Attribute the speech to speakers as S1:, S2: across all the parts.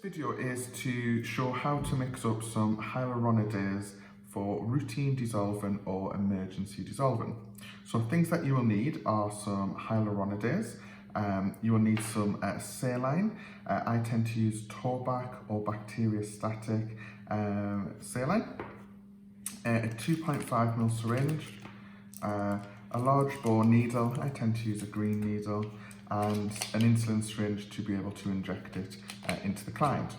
S1: Video is to show how to mix up some hyaluronidase for routine dissolving or emergency dissolving. So things that you will need are some hyaluronidase, you will need some saline. I tend to use Torbac or bacteriostatic saline, a 2.5mm syringe, a large bore needle. I tend to use a green needle, and an insulin syringe to be able to inject it into the client.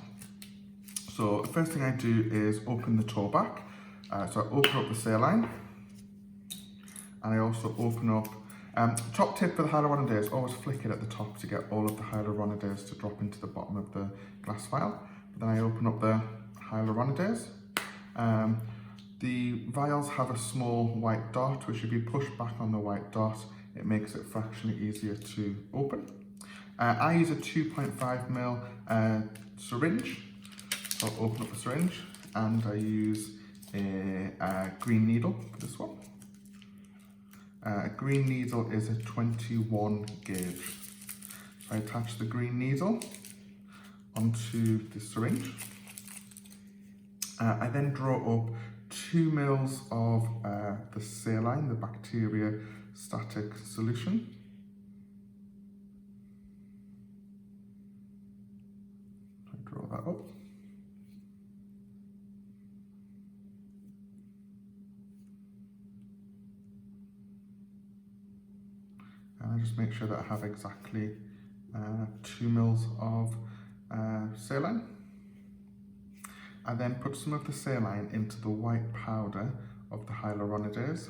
S1: So the first thing I do is open the Torbac. So I open up the saline, and I also open up, top tip for the hyaluronidase, always flick it at the top to get all of the hyaluronidase to drop into the bottom of the glass vial. But then I open up the hyaluronidase. The vials have a small white dot, which if you push back on the white dot, it makes it fractionally easier to open. I use a 2.5mm syringe, so I'll open up the syringe, and I use a green needle for this one. A green needle is a 21 gauge. So I attach the green needle onto the syringe. I then draw up 2 mL of the saline, the bacteriostatic solution. I draw that up. And I just make sure that I have exactly 2 mL of saline. I then put some of the saline into the white powder of the hyaluronidase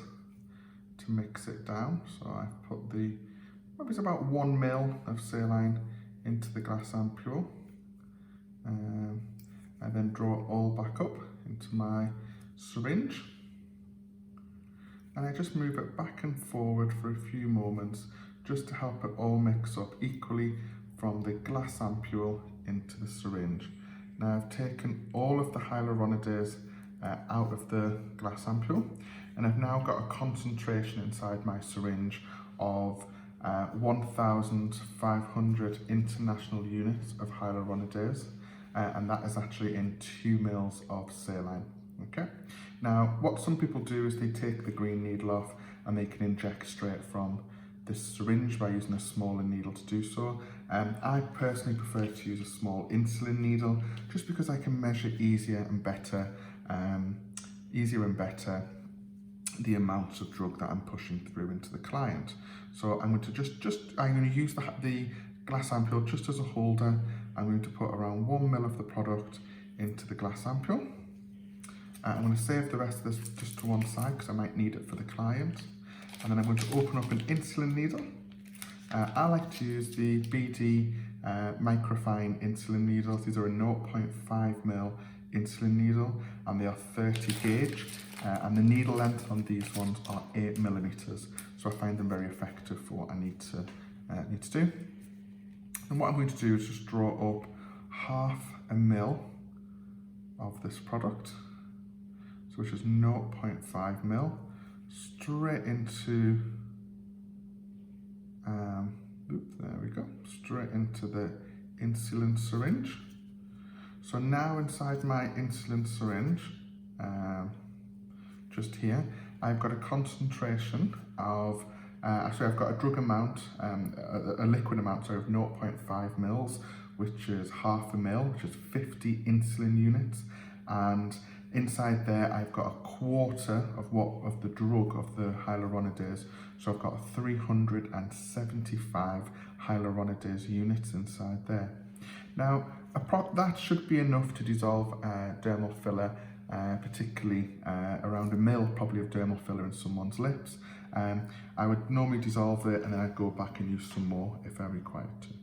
S1: to mix it down. So I've put maybe it's about 1 mL of saline into the glass ampule. I then draw it all back up into my syringe. And I just move it back and forward for a few moments just to help it all mix up equally from the glass ampule into the syringe. Now I've taken all of the hyaluronidase out of the glass ampule, and I've now got a concentration inside my syringe of 1,500 international units of hyaluronidase, and that is actually in 2 mL of saline. Okay. Now what some people do is they take the green needle off and they can inject straight from this syringe by using a smaller needle to do so. I personally prefer to use a small insulin needle just because I can measure easier and better the amounts of drug that I'm pushing through into the client. So I'm going to use the glass ampule just as a holder. I'm going to put around 1 mL of the product into the glass ampule. I'm going to save the rest of this just to one side because I might need it for the client. And then I'm going to open up an insulin needle. I like to use the BD microfine insulin needles. These are a 0.5mm insulin needle, and they are 30 gauge. And the needle length on these ones are 8mm. So I find them very effective for what I need to do. And what I'm going to do is just draw up 0.5 ml of this product, so which is 0.5mm. Straight into, there we go, straight into the insulin syringe. So now inside my insulin syringe, just here, I've got a concentration of, actually I've got a drug amount, a liquid amount, sorry, of 0.5 mL, which is 0.5 ml, which is 50 insulin units, and inside there, I've got a quarter of the drug of the hyaluronidase. So I've got 375 hyaluronidase units inside there. Now, that should be enough to dissolve dermal filler, particularly around 1 ml probably of dermal filler in someone's lips. I would normally dissolve it and then I'd go back and use some more if I required to.